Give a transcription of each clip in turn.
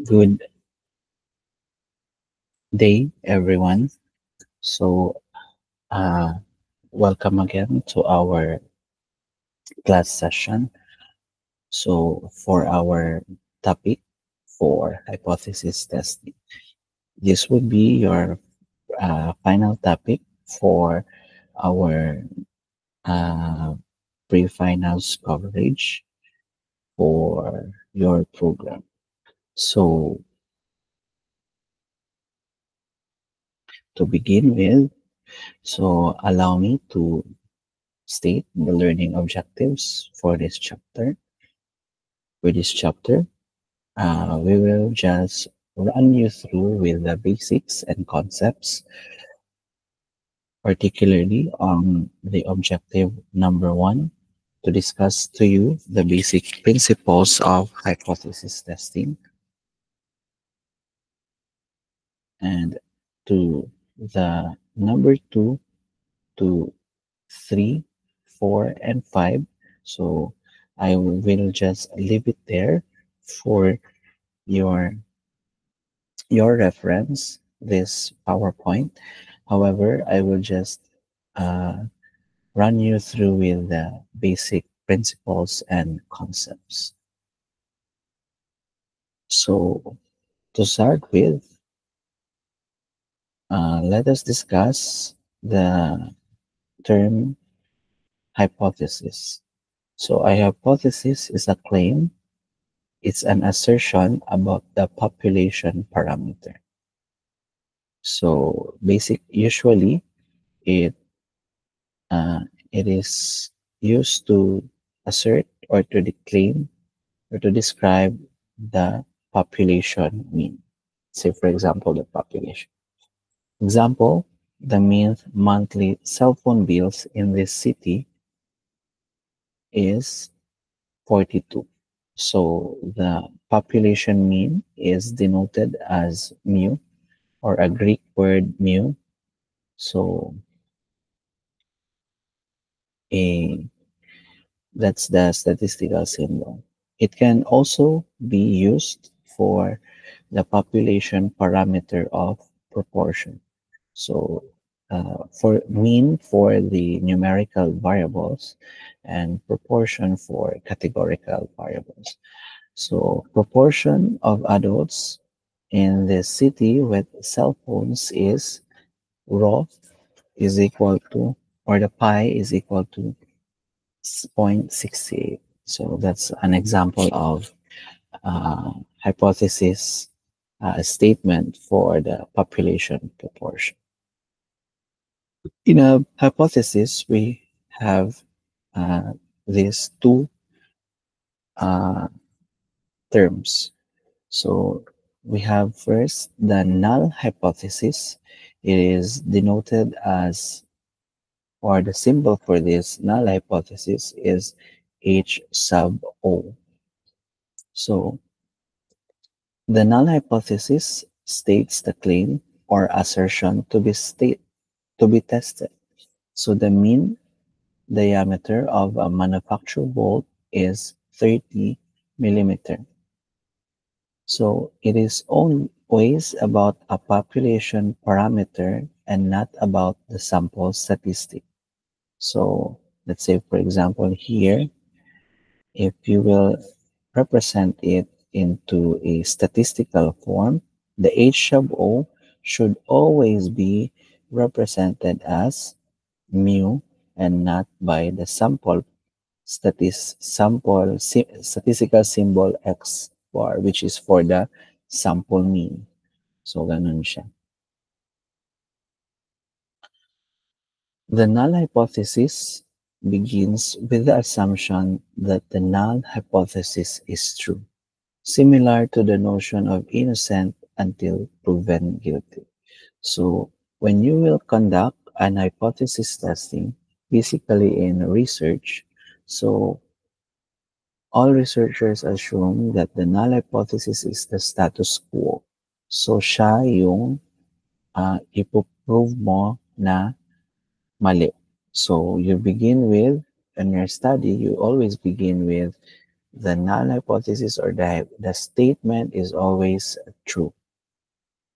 Good day, everyone. So, uh, welcome again to our class session. So, for our topic for hypothesis testing, this would be your final topic for our uh, pre-finals coverage for your program. So, to begin with, allow me to state the learning objectives for this chapter. For this chapter, we will just run you through with the basics and concepts, particularly on the objective number one, to discuss to you the basic principles of hypothesis testing, and to the number two to three, four, and five. So I will just leave it there for your your reference, this PowerPoint. However, I will just uh, run you through with the basic principles and concepts. So, to start with, let us discuss the term hypothesis. So, a hypothesis is a claim, it's an assertion about the population parameter. So, usually it uh, it is used to assert or to declaim or to describe the population mean. Say, for example, the population. Example, the mean monthly cell phone bills in this city is 42. So the population mean is denoted as mu, or a Greek word mu. So a that's the statistical symbol. It can also be used for the population parameter of proportion. So for mean for the numerical variables and proportion for categorical variables. So proportion of adults in the city with cell phones is rho is equal to, or the pi is equal to 0.68. So that's an example of hypothesis statement for the population proportion. In a hypothesis, we have these two uh, terms. So we have first the null hypothesis. It is denoted as, or the symbol for this null hypothesis is H sub O. So the null hypothesis states the claim or assertion to be tested. So the mean diameter of a manufactured bolt is 30 millimeter. So it is always about a population parameter and not about the sample statistic. So let's say, for example, here, if you will represent it into a statistical form, the H sub O should always be represented as mu and not by the statistical symbol X bar, which is for the sample mean. So, ganun siya. The null hypothesis begins with the assumption that the null hypothesis is true, similar to the notion of innocent until proven guilty. So, when you will conduct an hypothesis testing, basically in research, so all researchers assume that the null hypothesis is the status quo. So, siya yung ipoprove mo na mali. So, you begin with, in your study, you always begin with the null hypothesis or the statement is always true.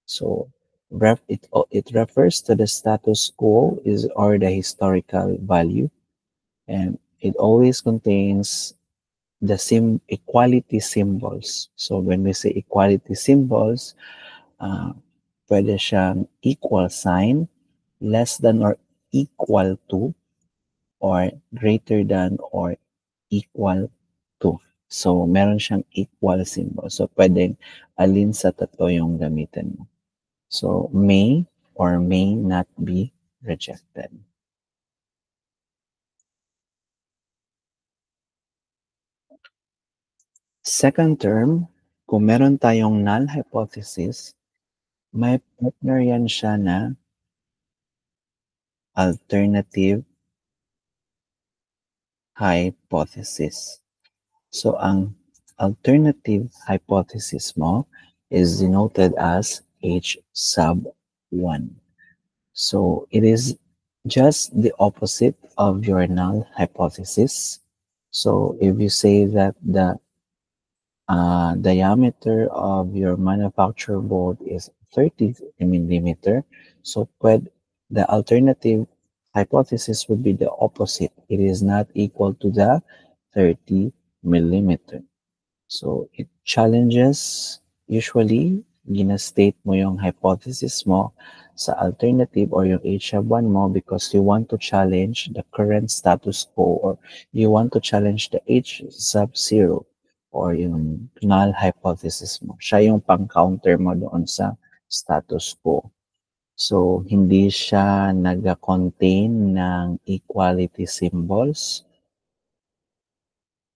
So it refers to the status quo is or the historical value, and it always contains the equality symbols. So when we say equality symbols, pwede siyang equal sign, less than or equal to, or greater than or equal to. So meron siyang equal symbol. So pwedeng alin sa tatlo yung gamitin mo. So may or may not be rejected. Second term, kung meron tayong null hypothesis, may partner yan siya na alternative hypothesis. So ang alternative hypothesis mo is denoted as H sub 1. So it is just the opposite of your null hypothesis. So if you say that the diameter of your manufacture bolt is 30 millimeter, so the alternative hypothesis would be the opposite. It is not equal to the 30 millimeter. So it challenges, usually, gina-state mo yung hypothesis mo sa alternative or yung H sub 1 mo because you want to challenge the current status quo or you want to challenge the H sub 0 or yung null hypothesis mo. Siya yung pang-counter mo doon sa status quo. So, hindi siya nag-contain ng equality symbols.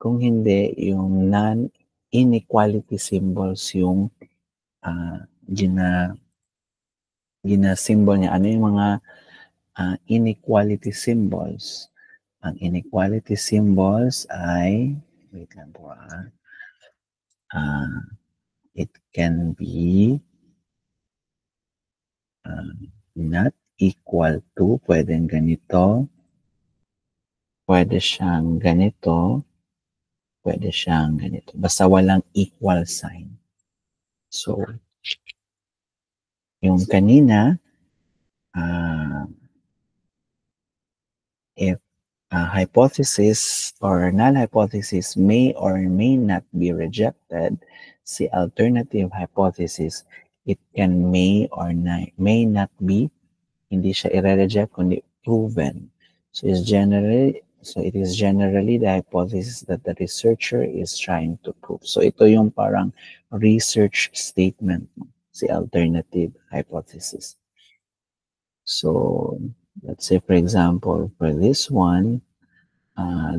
Kung hindi, yung non-inequality symbols yung gina-symbol niya. Ano yung mga inequality symbols? Ang inequality symbols ay, wait lang po it can be not equal to, pwedeng ganito, pwede siyang ganito, pwede siyang ganito. Basta walang equal sign. So, yung kanina, if a hypothesis or null hypothesis may or may not be rejected, si alternative hypothesis, it can may or may not be, hindi siya i-reject, kundi proven. So it is generally the hypothesis that the researcher is trying to prove. So ito yung parang research statement, si alternative hypothesis. So let's say, for example, for this one,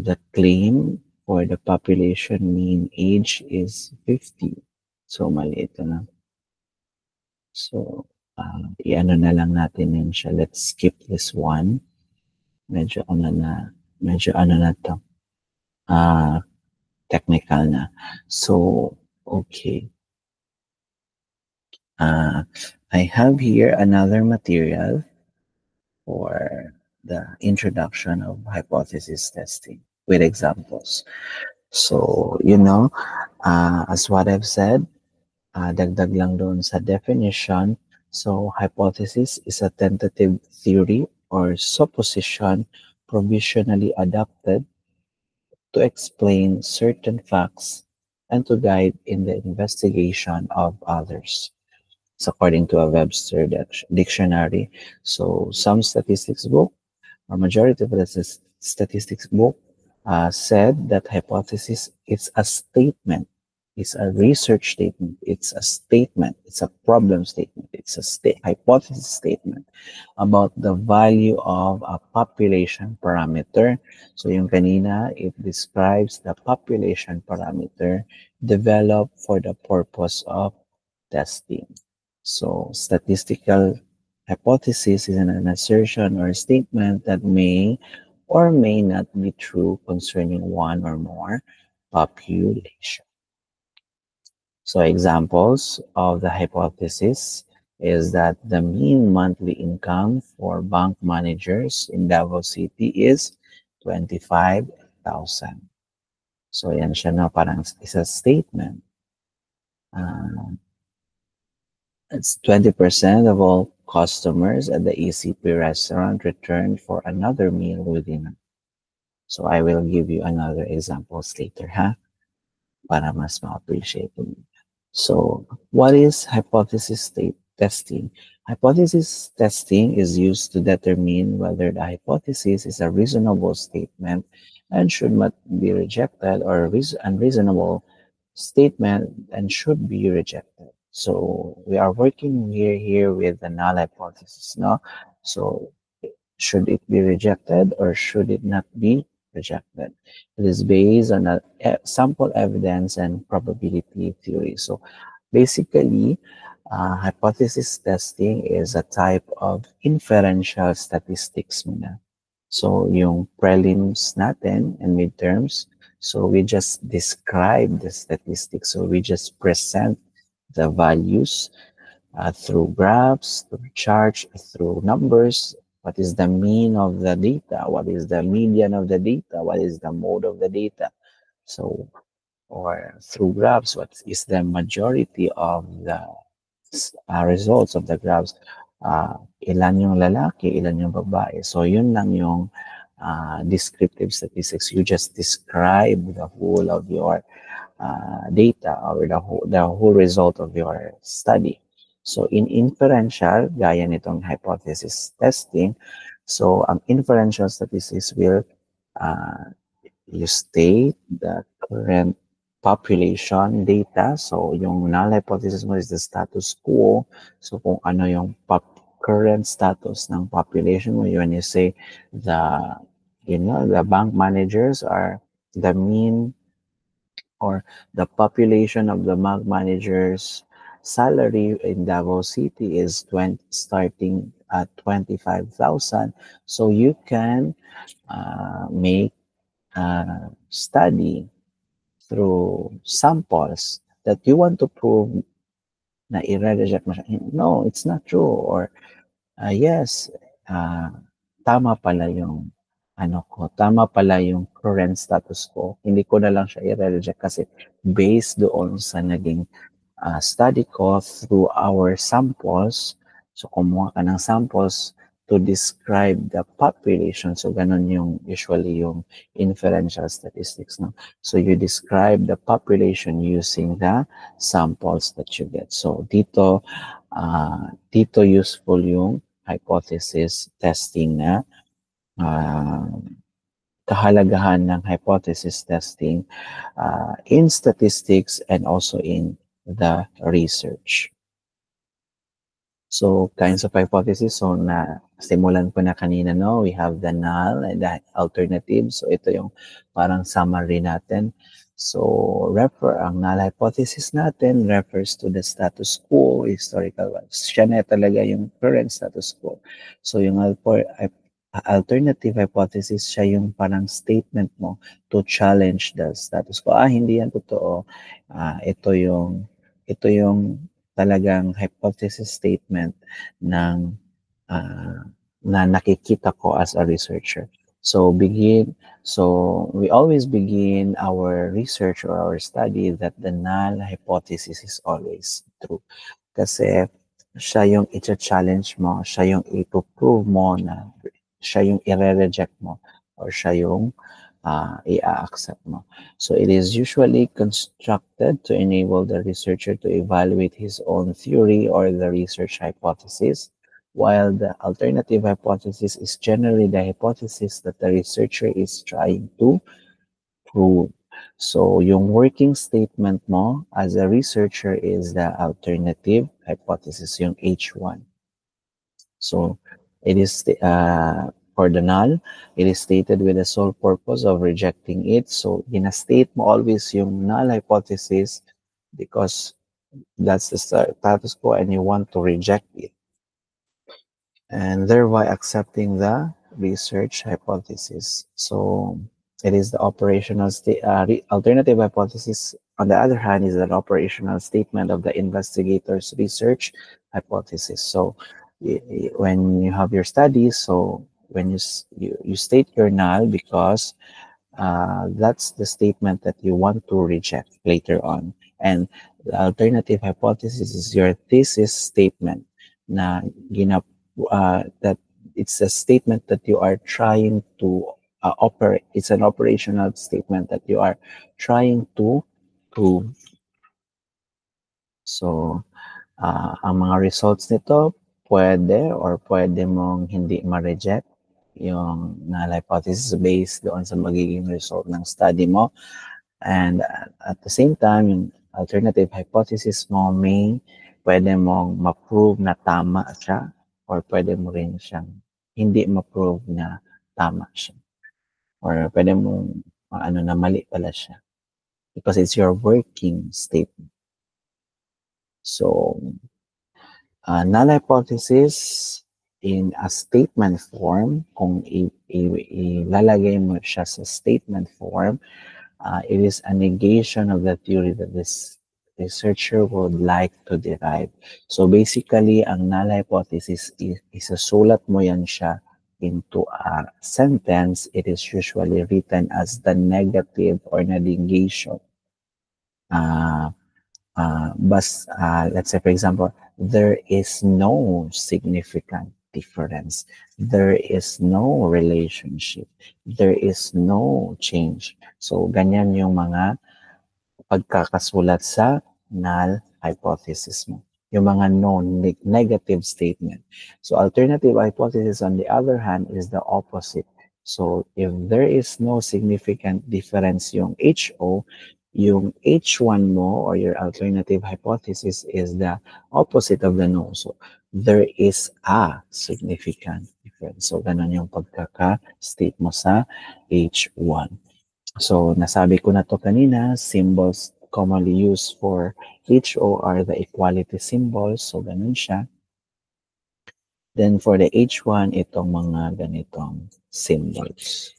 the claim for the population mean age is 50. So mali ito na. So i-ano na lang natin yun siya. Let's skip this one. Medyo ano na to. Technical na. So, okay. I have here another material for the introduction of hypothesis testing with examples. So, as what I've said, dagdag lang doon sa definition. So, hypothesis is a tentative theory or supposition provisionally adopted to explain certain facts and to guide in the investigation of others. It's according to a Webster dictionary. So some statistics book, or majority of the statistics book, said that hypothesis is a statement. It's a research statement. It's a statement. It's a problem statement. It's a hypothesis statement about the value of a population parameter. So yung kanina, it describes the population parameter developed for the purpose of testing. So statistical hypothesis is an assertion or statement that may or may not be true concerning one or more population. So examples of the hypothesis is that the mean monthly income for bank managers in Davao City is 25,000. So yan siya na parang isa statement. It's 20% of all customers at the ECP restaurant returned for another meal within. So I will give you another examples later, ha? Para mas ma-appreciate mo. So what is hypothesis state testing? Hypothesis testing is used to determine whether the hypothesis is a reasonable statement and should not be rejected, or unreasonable statement and should be rejected. So we are working here with the null hypothesis, no? So should it be rejected or should it not be rejected? It is based on a sample evidence and probability theory. So basically, hypothesis testing is a type of inferential statistics muna. So yung prelims natin and midterms, so we just describe the statistics. So we just present the values through graphs, through charts, through numbers. What is the mean of the data? What is the median of the data? What is the mode of the data? So, or through graphs, what is the majority of the results of the graphs? Ilan yung lalaki, ilan yung babae. So, yun lang yung descriptive statistics. You just describe the whole of your data or the whole result of your study. So, in inferential, gaya nitong hypothesis testing, so ang inferential statistics will you state the current population data. So, yung null hypothesis mo is the status quo. So, kung ano yung current status ng population mo, when you say the bank managers are the mean or the population of the bank managers salary in Davao City is starting at 25,000. So you can make a study through samples that you want to prove na i-reject mo siya. No, it's not true. Or yes, tama pala yung tama pala yung current status ko. Hindi ko na lang siya i-reject kasi based doon sa naging study ko through our samples. So, kumuha ka ng samples to describe the population. So, ganun yung usually yung inferential statistics. No? So, you describe the population using the samples that you get. So, dito useful yung hypothesis testing na kahalagahan ng hypothesis testing in statistics and also in the research. So, kinds of hypothesis. So, simulan ko na kanina, no? We have the null and the alternative. So, ito yung parang summary natin. So, ang null hypothesis natin refers to the status quo, historical values. Siya na talaga yung current status quo. So, yung alternative hypothesis, siya yung parang statement mo to challenge the status quo. Hindi yan totoo. Ito yung talagang hypothesis statement ng na nakikita ko as a researcher. So we always begin our research or our study that the null hypothesis is always true. Kasi siya yung i-challenge mo, siya yung i-prove mo na siya yung i-reject mo or siya yung i-accept mo. So it is usually constructed to enable the researcher to evaluate his own theory or the research hypothesis, while the alternative hypothesis is generally the hypothesis that the researcher is trying to prove. So yung working statement mo as a researcher is the alternative hypothesis, yung H1. So it is for the null, it is stated with the sole purpose of rejecting it. So, gina-state mo always yung null hypothesis because that's the status quo and you want to reject it. And thereby accepting the research hypothesis. So, it is the operational alternative hypothesis. On the other hand, is an operational statement of the investigator's research hypothesis. So, when you have your studies, so when you state your null because that's the statement that you want to reject later on. And the alternative hypothesis is your thesis statement na that it's a statement that you are trying to operate. It's an operational statement that you are trying to prove. So, ang mga results nito, pwede mong hindi ma-reject yung null hypothesis based doon sa magiging result ng study mo. And at the same time, yung alternative hypothesis mo pwede mong ma-prove na tama siya or pwede mo rin siyang hindi ma-prove na tama siya. Or pwede mong na mali pala siya. Because it's your working statement. So, null hypothesis in a statement form, kung ilalagay mo siya sa statement form, it is a negation of the theory that this researcher would like to derive. So basically, ang null hypothesis isasulat mo yan siya into a sentence. It is usually written as the negative or the negation. Let's say, for example, there is no significant difference. There is no relationship. There is no change. So, ganyan yung mga pagkakasulat sa null hypothesis mo. Yung mga negative statement. So, alternative hypothesis, on the other hand, is the opposite. So, if there is no significant difference yung HO, yung H1 mo or your alternative hypothesis is the opposite of the no. So, there is a significant difference. So, ganun yung pagkaka-state mo sa H1. So, nasabi ko na to kanina, symbols commonly used for HO are the equality symbols. So, ganun siya. Then, for the H1, itong mga ganitong symbols.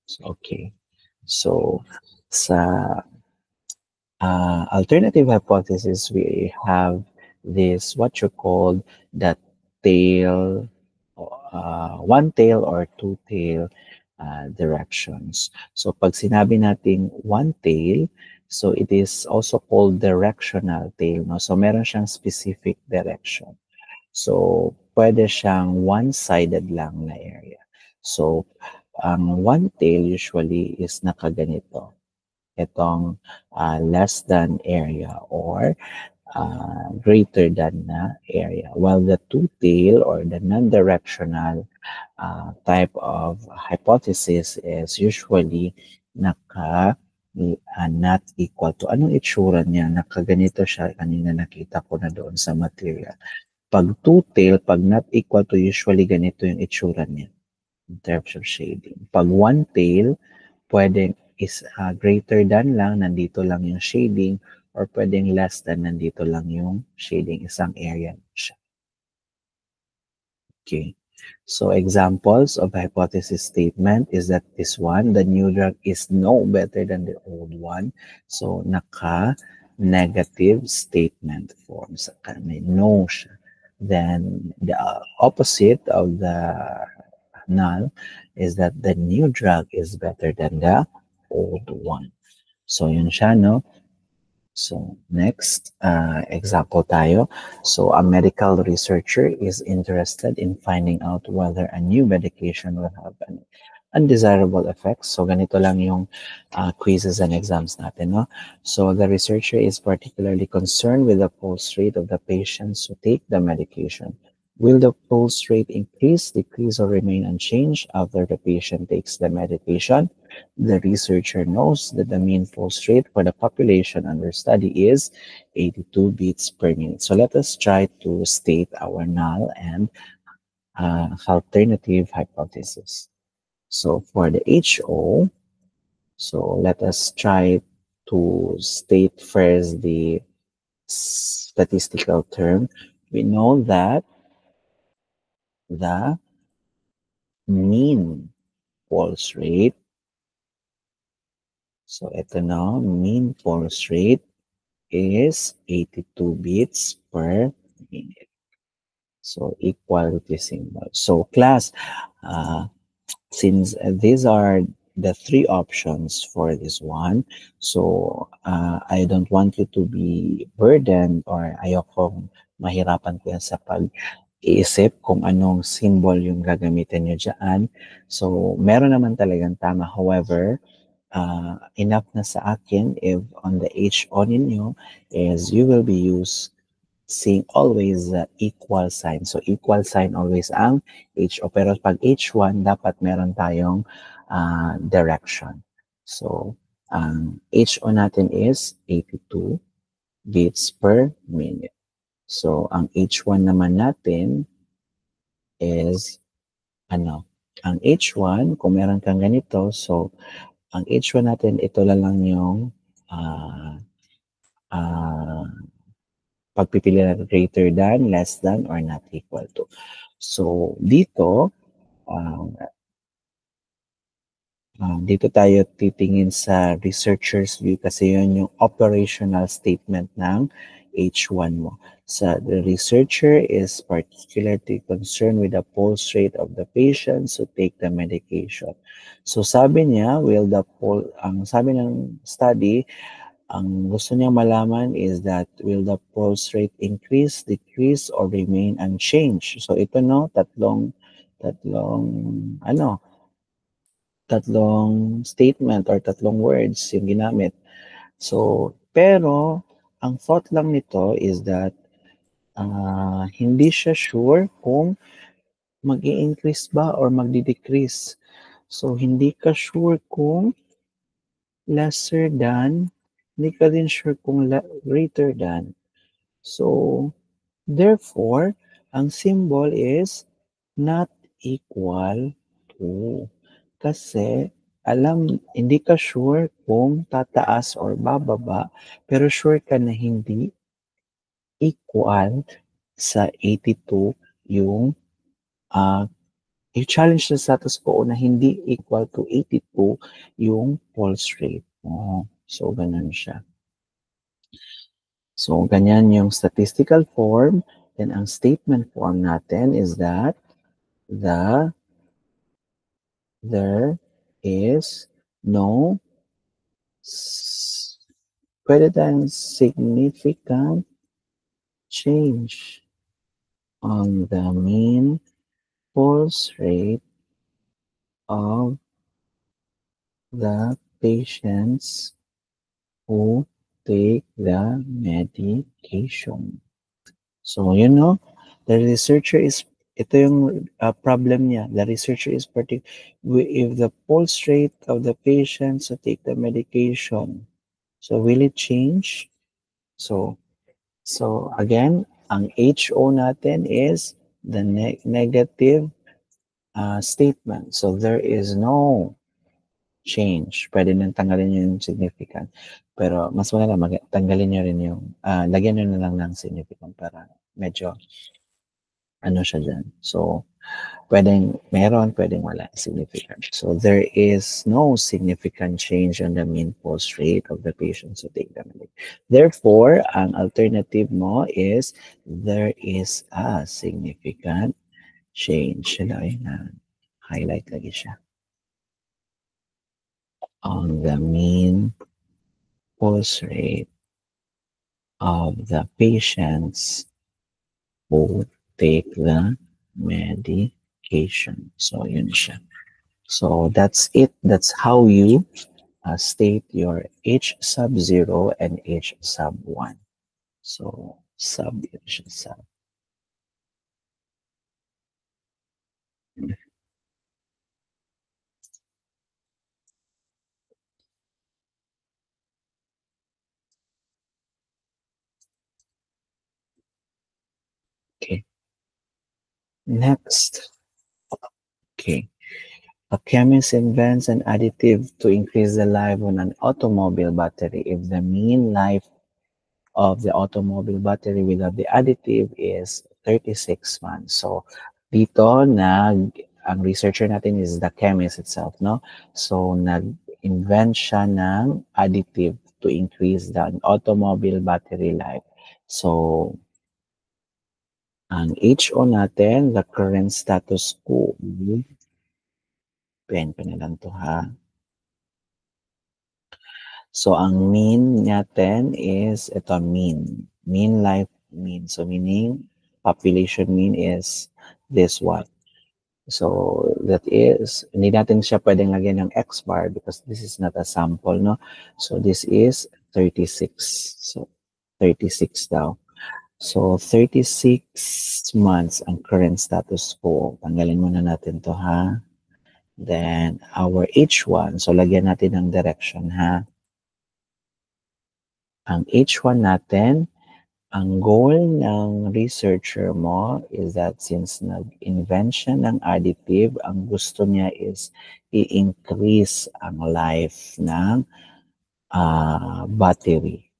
So, okay. So, sa alternative hypothesis, we have this, what you call the tail, one tail or two tail directions. So, pag sinabi nating one tail, so it is also called directional tail. No? So, meron siyang specific direction. So, pwede siyang one-sided lang na area. So, ang one tail usually is nakaganito. Itong less than area or greater than na area. While the two-tail or the non-directional type of hypothesis is usually not equal to. Anong itsura niya? Nakaganito siya. Kanina nakita ko na doon sa material. Pag two-tail, pag not equal to, usually ganito yung itsura niya in terms of shading. Pag one-tail, pwedeng is greater than lang, nandito lang yung shading, or pwedeng less than, nandito lang yung shading, isang area siya. Okay. So examples of hypothesis statement is that this one, the new drug is no better than the old one. So naka-negative statement form. So may no siya. Then the opposite of the null is that the new drug is better than the old one. So yun siya, no? So next example tayo. So a medical researcher is interested in finding out whether a new medication will have an undesirable effects. So ganito lang yung quizzes and exams natin, no? So the researcher is particularly concerned with the pulse rate of the patients who take the medication. Will the pulse rate increase, decrease, or remain unchanged after the patient takes the medication? The researcher knows that the mean pulse rate for the population under study is 82 beats per minute. So let us try to state our null and alternative hypothesis. So for the HO, so let us try to state first the statistical term. We know that the mean pulse rate, so ito na, mean pulse rate is 82 beats per minute. So equality symbol. So class, since these are the three options for this one. So, I don't want you to be burdened or ayokong mahirapan ko yan sa pag-iisip kung anong symbol yung gagamitin nyo dyan. So, meron naman talagang tama. However, enough na sa akin if on the HO ninyo is you will be using always the equal sign. So, equal sign always ang HO. Pero pag H1, dapat meron tayong direction. So, ang HO natin is 82 beats per minute. So, ang H1 naman natin is, ang H1, kung meron kang ganito, so, ang H1 natin, ito lang yung pagpipili natin greater than, less than, or not equal to. So, dito, dito tayo titingin sa researcher's view kasi yun yung operational statement ng H1 mo. So, the researcher is particularly concerned with the pulse rate of the patients who take the medication. So, sabi niya, ang sabi ng study, ang gusto niya malaman is that will the pulse rate increase, decrease, or remain unchanged? So, ito tatlong statement or tatlong words yung ginamit. So, pero, ang thought lang nito is that hindi siya sure kung mag-i-increase ba or magdi-decrease. So, hindi ka sure kung lesser than, hindi ka din sure kung greater than. So, therefore, ang symbol is not equal to. Kasi, hindi ka sure kung tataas or bababa, pero sure ka na hindi equal sa 82 yung challenge sa status quo na hindi equal to 82 yung pulse rate mo. So, ganun siya. So, ganyan yung statistical form. Then, ang statement form natin is that there is no pwede tayong significant change on the mean pulse rate of the patients who take the medication. So, the researcher is, ito yung problem niya. The researcher is if the pulse rate of the patients who take the medication, so will it change? So again, ang HO natin is the negative statement. So, there is no change. Pwede nang tanggalin yung significant. Pero mas maganda, tanggalin nyo rin yung, lagyan nyo na lang ng significant para medyo, siya dyan. So, pwedeng meron, pwedeng wala, significant. So, there is no significant change on the mean pulse rate of the patients who take the medication. Therefore, ang alternative mo is, there is a significant change. Highlight lagi siya. On the mean pulse rate of the patients who take the medication. So, yun siya. So, that's it. That's how you state your H sub 0 and H sub 1. So, sub. Okay. Next. Okay. A chemist invents an additive to increase the life on an automobile battery if the mean life of the automobile battery without the additive is 36 months. So, dito, ang researcher natin is the chemist itself, no? So, nag-invent siya ng additive to increase the automobile battery life. So, ang HO natin, the current status quo, pen ko na lang to ha. So, ang mean natin is, ito mean. Mean life mean. So, meaning, population mean is this one. So, that is, hindi natin siya pwedeng lagyan ng X bar because this is not a sample, no? So, this is 36. So, 36 daw. So, 36 months ang current status quo. Tanggalin muna natin to, ha? Then, our H1. So, lagyan natin ng direction, ha? Ang H1 natin, ang goal ng researcher mo is that since nag-invention ng additive, ang gusto niya is i-increase ang life ng battery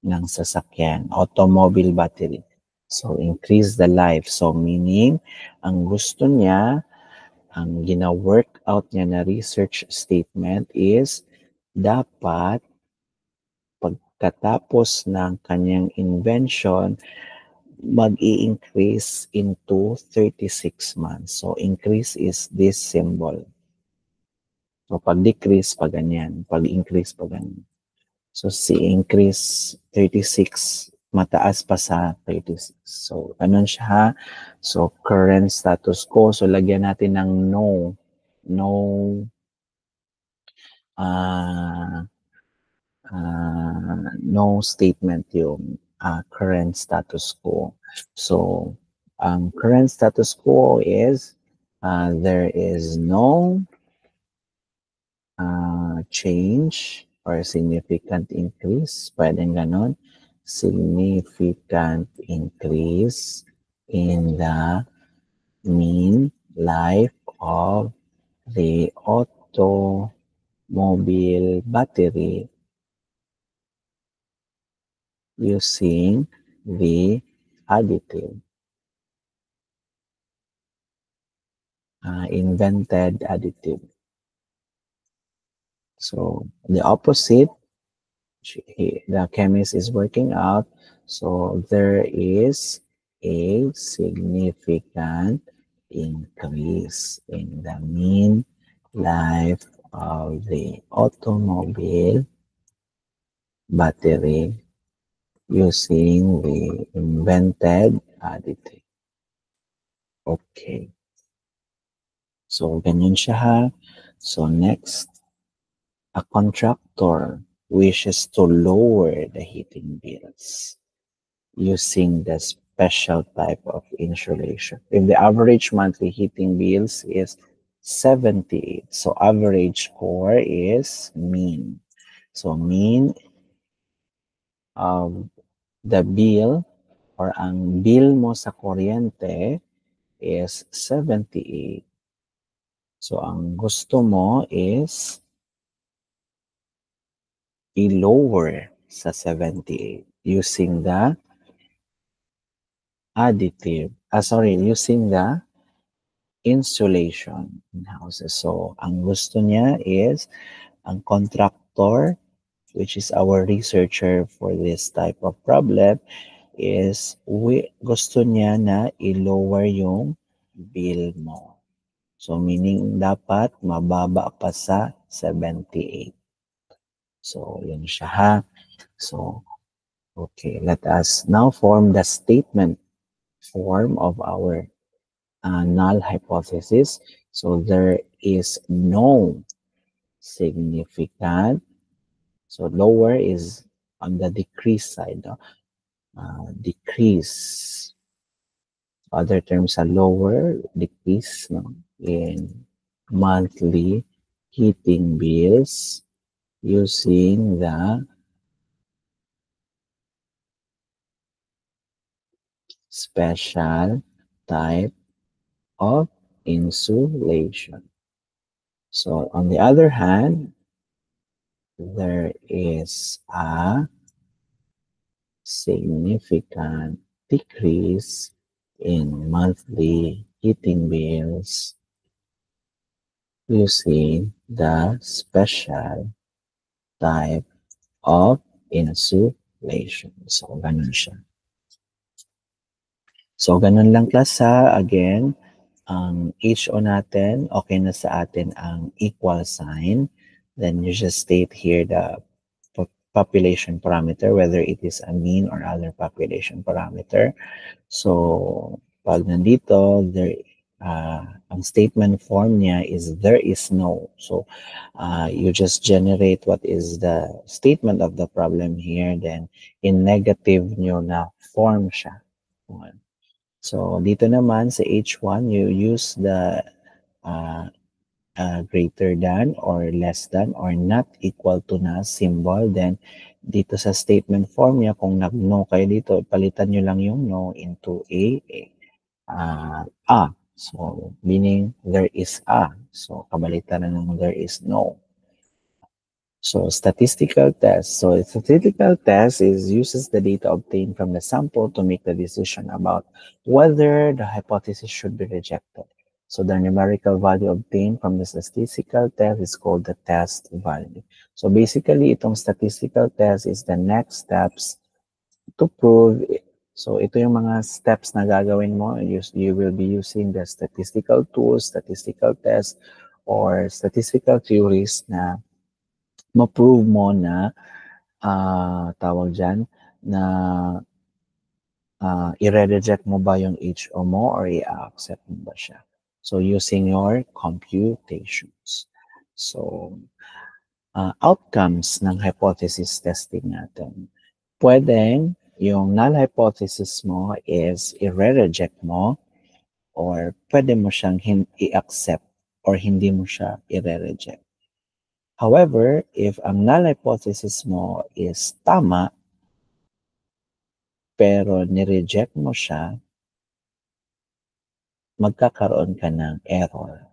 ng sasakyan, automobile battery. So, increase the life. So, meaning, ang gusto niya, ang gina-work out niya na research statement is dapat pagkatapos ng kanyang invention, mag-i-increase into 36 months. So, increase is this symbol. So, pag-decrease, pa ganyan. Pag-increase, pa ganyan. So, si increase 36, mataas pa sa 36. So, ganun siya ha. So, current status quo. So, lagyan natin ng no. No, no statement yung current status quo. So, ang current status quo is there is no change or significant increase. Pwedeng ganon. Significant increase in the mean life of the automobile battery using the additive, invented additive. So the opposite, the chemist is working out. So there is a significant increase in the mean life of the automobile battery using the invented additive. Okay. So, ganyan siya ha. So, next, a contractor wishes to lower the heating bills using the special type of insulation. If the average monthly heating bills is 78, so average core is mean. So, mean of the bill or ang bill mo sa kuryente is 78. So, ang gusto mo is i-lower sa 78 using the additive. Using the insulation in houses. So, ang gusto niya is ang contractor, which is our researcher for this type of problem, is gusto niya na i-lower yung bill mo. So, meaning dapat mababa pa sa 78. So, yun siya ha. So, okay, let us now form the statement form of our null hypothesis. So, there is no significant. So, lower is on the decrease side. No? Decrease. Other terms are lower, decrease no? In monthly heating bills using the special type of insulation. So, on the other hand, there is a significant decrease in monthly heating bills using the special type of insulation. So, ganun siya. So, ganun lang class ha. Again, ang HO natin, okay na sa atin ang equal sign. Then, you just state here the population parameter, whether it is a mean or other population parameter. So, pag nandito, ang statement form niya is there is no. So, you just generate what is the statement of the problem here, then in negative nyo na form siya. So, dito naman sa H1, you use the uh, greater than or less than or not equal to na symbol. Then, dito sa statement form niya, kung nag-no kayo dito, palitan nyo lang yung no into a. So, meaning there is a. So, kabalitan na ng there is no. So, statistical test. So, a statistical test uses the data obtained from the sample to make the decision about whether the hypothesis should be rejected. So, the numerical value obtained from the statistical test is called the test value. So, basically, itong statistical test is the next steps to prove it. So, ito yung mga steps na gagawin mo. You will be using the statistical tools, statistical test, or statistical theories na ma-prove mo na tawag dyan na i-reject mo ba yung HO mo or i-accept mo ba siya. So, using your computations. So, outcomes ng hypothesis testing natin. Pwedeng yung null hypothesis mo is i-reject mo or pwede mo siyang i-accept or hindi mo siya i-reject. However, if ang null hypothesis mo is tama, pero ni-reject mo siya, magkakaroon ka ng error.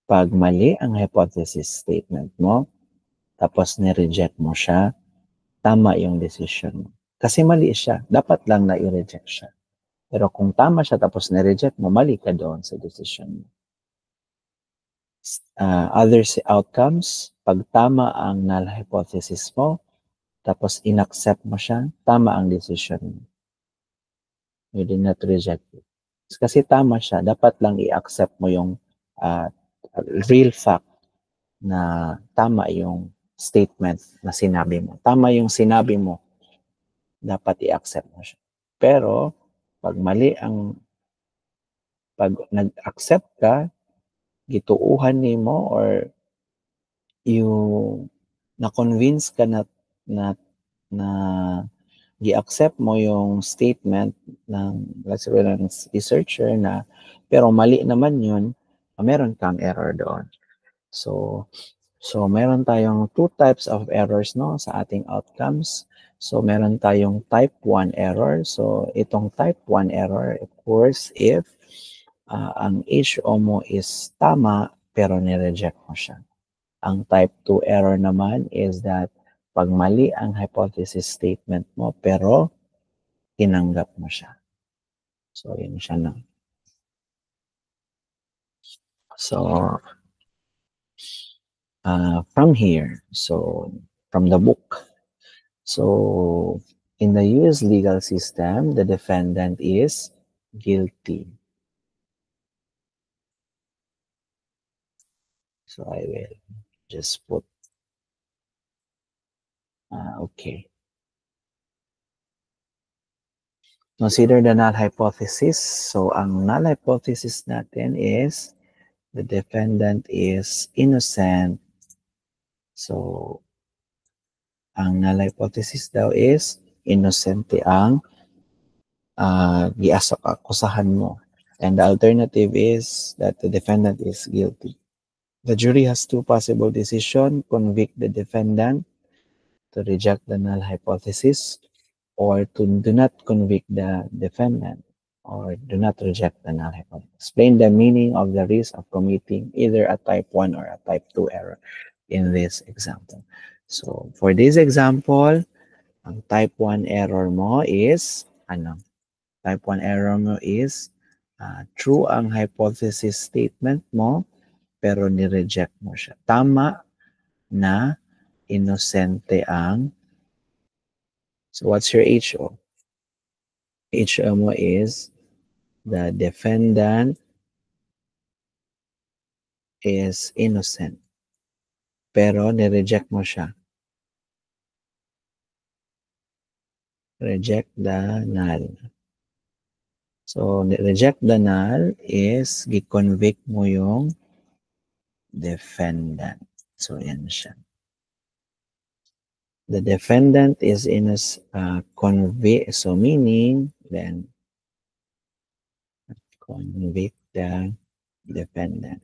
Pag mali ang hypothesis statement mo, tapos ni-reject mo siya, tama yung decision mo. Kasi mali siya, dapat lang na i-reject siya. Pero kung tama siya tapos ni-reject mo, mali ka doon sa decision mo. Other outcomes, pag tama ang null hypothesis mo, tapos in-accept mo siya, tama ang decision mo. You did not reject it. Kasi tama siya, dapat lang i-accept mo yung real fact na tama yung statement na sinabi mo. Tama yung sinabi mo, dapat i-accept mo siya. Pero, pag mali pag nag-accept ka, gituuhan ni mo or yung na-convince ka na gi-accept mo yung statement ng, let's say, ng researcher na, pero mali naman yun, meron kang error doon. So meron tayong two types of errors no sa ating outcomes. So, meron tayong type 1 error. So, itong type 1 error occurs if ang HO mo is tama pero ni-reject mo siya. Ang type 2 error naman is that pag mali ang hypothesis statement mo pero tinanggap mo siya. So, yun siya na. So, from here, so from the book, so in the US legal system, the defendant is guilty. So I will just put, okay. Consider the null hypothesis. So ang null hypothesis natin is the defendant is innocent. So ang null hypothesis daw is innocente ang akusahan mo. And the alternative is that the defendant is guilty. The jury has two possible decisions: convict the defendant, to reject the null hypothesis, or to do not convict the defendant, or do not reject the null hypothesis. Explain the meaning of the risk of committing either a type 1 or a type 2 error in this example. So, for this example, ang type 1 error mo is, type 1 error mo is, true ang hypothesis statement mo, pero ni-reject mo siya. Tama na inosente ang, so what's your HO? HO mo is the defendant is innocent. pero nireject mo siya. Reject the null. So, reject the null is gi-convict mo yung defendant. So, yan siya. The defendant is in a convict, so meaning, then, convict the defendant.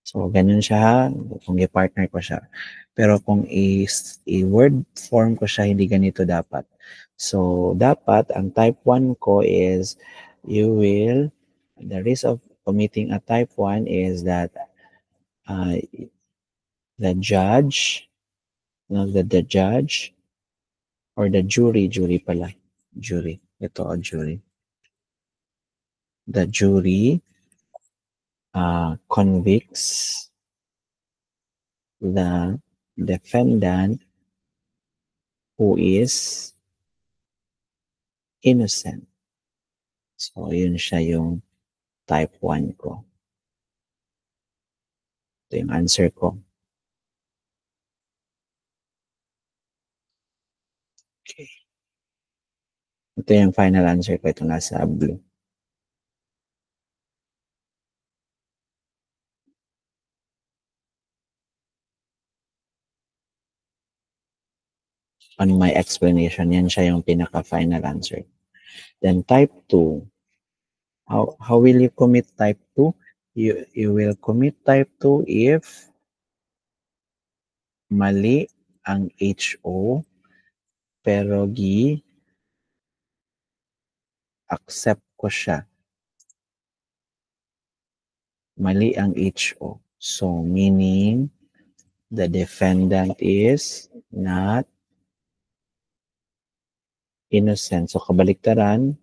So, ganun siya kung i-partner ko siya. Pero kung i-word form ko siya, hindi ganito dapat. So, dapat, ang type 1 ko is, the risk of committing a type 1 is that the judge, the judge, or the jury pala, jury, ito, jury. The jury convicts the defendant who is innocent. So, yun siya yung type 1 ko. Ito yung answer ko. Okay. Ito yung final answer ko. Ito nasa blue. On my explanation, yan siya yung pinaka-final answer. Then type 2. How will you commit type 2? You will commit type 2 if mali ang HO pero accept ko siya. Mali ang HO. So, meaning the defendant is not innocent. So, kabaliktaran,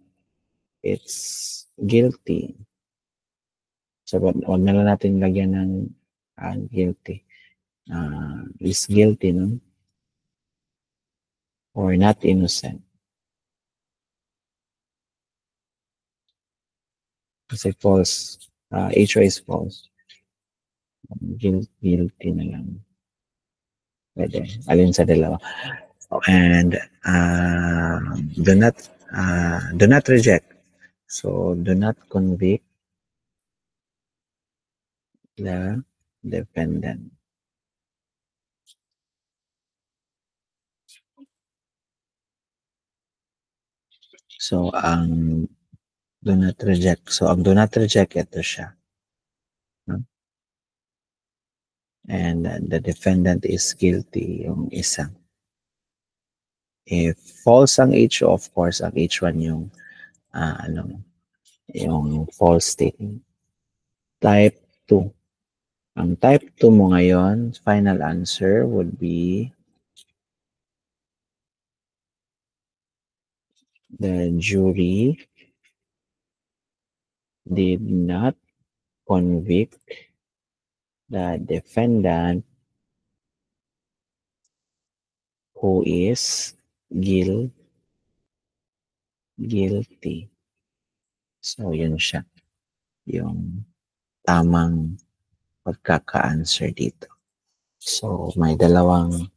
it's guilty. So, wag na lang natin lagyan ng guilty. Is guilty, no? Or not innocent. Kasi false. HO is false. Guilty na lang. Pwede. Alin sa dalawa. And do not reject. So, do not convict the defendant. So, ang do not reject. So, ang do not reject, ito siya. No? And the defendant is guilty, yung isa. If false ang HO, of course, ang H1 yung yung false statement. Type 2. Ang type 2 mo ngayon, final answer would be the jury did not convict the defendant who is guilty. So, yun siya. Yung tamang pagkaka-answer dito. So, may dalawang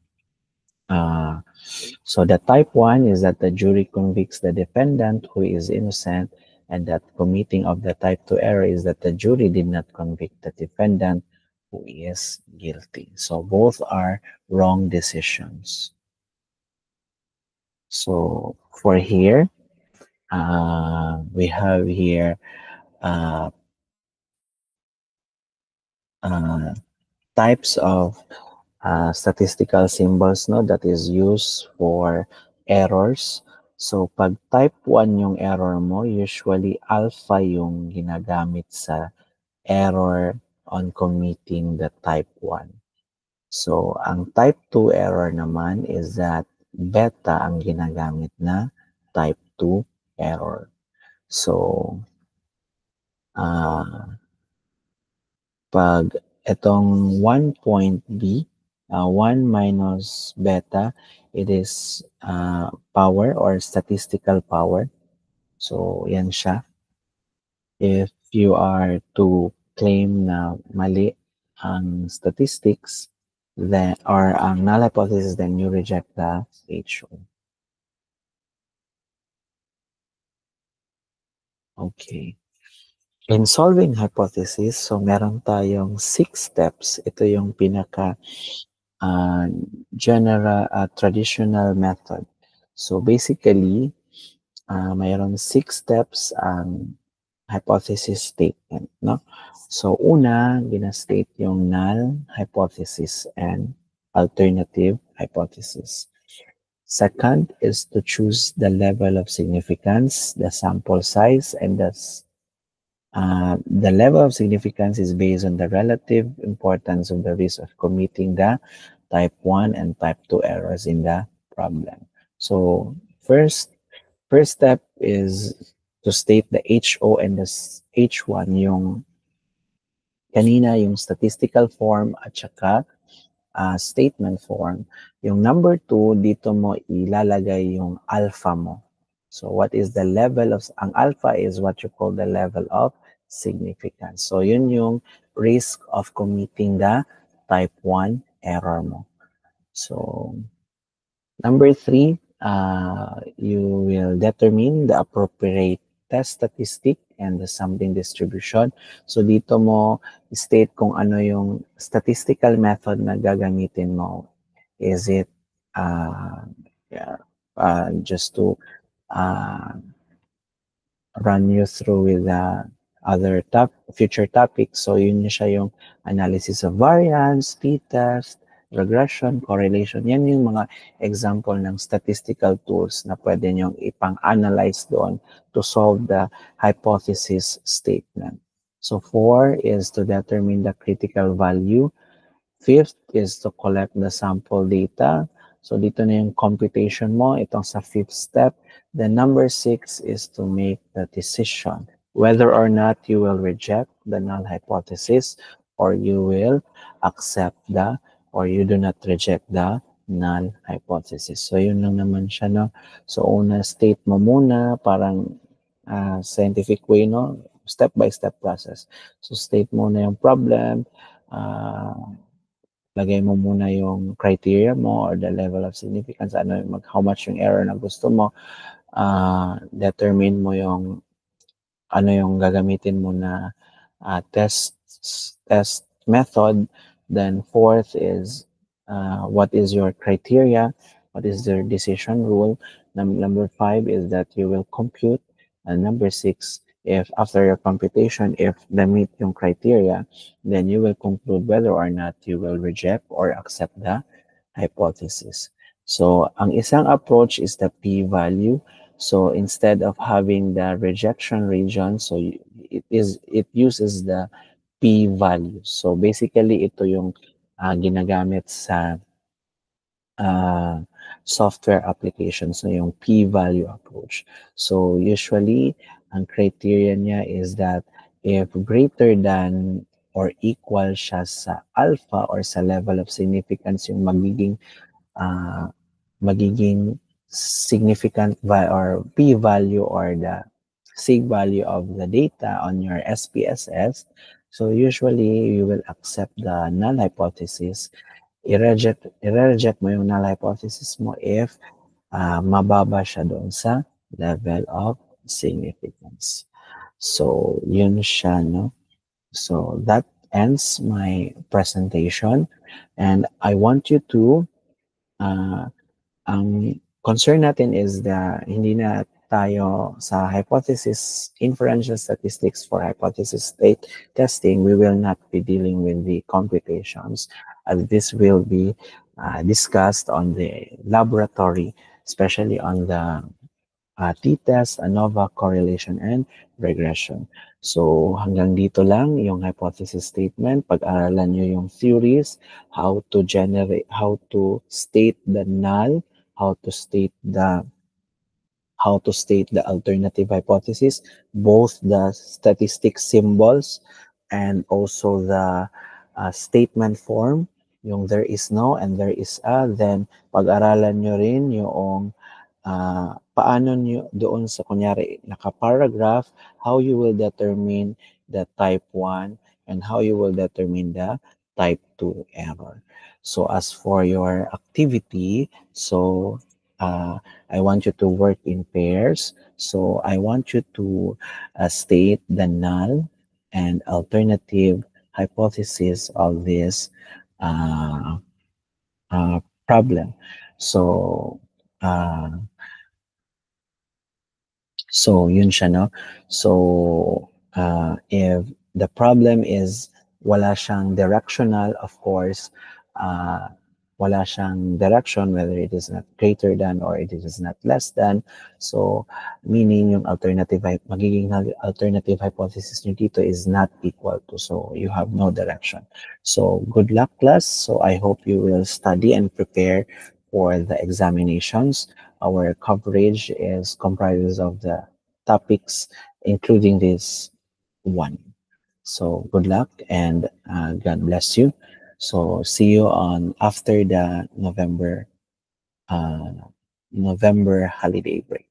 so the type 1 is that the jury convicts the defendant who is innocent, and that committing of the type 2 error is that the jury did not convict the defendant who is guilty. So both are wrong decisions. So for here, we have here types of statistical symbols, no, that is used for errors. So, pag type 1 yung error mo, usually alpha yung ginagamit sa error on committing the type 1. So, ang type 2 error naman is that beta ang ginagamit na type 2 error. So, pag itong 1.b, 1 minus beta, it is power or statistical power. So, yan siya. If you are to claim na mali ang statistics, then, or ang null hypothesis, then you reject the HO. Okay. In solving hypothesis, so meron tayong 6 steps. Ito yung pinaka traditional method. So basically, mayroon 6 steps ang hypothesis statement, no? So una, gina-state yung null hypothesis and alternative hypothesis. Second is to choose the level of significance, the sample size, and the level of significance is based on the relative importance of the risk of committing the type 1 and type 2 errors in the problem. So first step is to state the HO and the H1, yung kanina yung statistical form at saka statement form. Yung number 2, dito mo ilalagay yung alpha mo. So what is the level of, ang alpha is what you call the level of significance. So yun yung risk of committing the type 1 error mo. So number 3, you will determine the appropriate test statistic and the sampling distribution. So dito mo state kung ano yung statistical method na gagamitin mo. Is it just to run you through with the other future topics? So yun siya yung analysis of variance, t-test, regression, correlation. Yan yung mga example ng statistical tools na pwede nyong ipang-analyze doon to solve the hypothesis statement. So 4 is to determine the critical value. 5th is to collect the sample data. So dito na yung computation mo, itong sa 5th step. Then number 6 is to make the decision whether or not you will reject the null hypothesis or you will accept the or you do not reject the null hypothesis. So yun lang naman siya, no? So una, state mo muna, parang scientific way, no? Step-by-step process. So state mo na yung problem, lagay mo muna yung criteria mo or the level of significance, how much yung error na gusto mo, determine mo yung ano yung gagamitin mo na test method. Then 4th is what is your criteria, what is the decision rule. Number 5 is that you will compute, and number 6, if after your computation, if na-meet yung criteria, then you will conclude whether or not you will reject or accept the hypothesis. So ang isang approach is the p-value. So instead of having the rejection region, so it uses the p-value. So basically ito yung ginagamit sa software applications, so yung p-value approach. So usually ang criteria niya is that if greater than or equal siya sa alpha or sa level of significance yung magiging significant or p-value or the sig value of the data on your SPSS. So usually you will accept the null hypothesis. I-reject mo yung null hypothesis mo if mababa siya doon sa level of significance. So yun siya, no? So that ends my presentation, and I want you to ang concern natin is hindi na tayo sa hypothesis inferential statistics for hypothesis state testing. We will not be dealing with the computations, as this will be discussed on the laboratory, especially on the t-test, ANOVA, correlation, and regression. So hanggang dito lang yung hypothesis statement. Pag-aralan nyo yung theories, how to state the null, how to state the alternative hypothesis, both the statistic symbols and also the statement form, yung there is no and there is a. Then pag-aralan nyo rin yung paano nyo doon sa kunyari naka-paragraph, how you will determine the type 1 and how you will determine the type 2 error. So as for your activity, so I want you to work in pairs. So I want you to state the null and alternative hypothesis of this uh, uh, problem. So, uh, so yun siya, no? So, if the problem is wala siyang directional, of course, uh, wala siyang direction, whether it is not greater than or it is not less than. So, meaning yung magiging alternative hypothesis nyo dito is not equal to. So, you have no direction. So, good luck, class. So, I hope you will study and prepare for the examinations. Our coverage is comprises of the topics, including this one. So good luck and God bless you. So see you on after the November holiday break.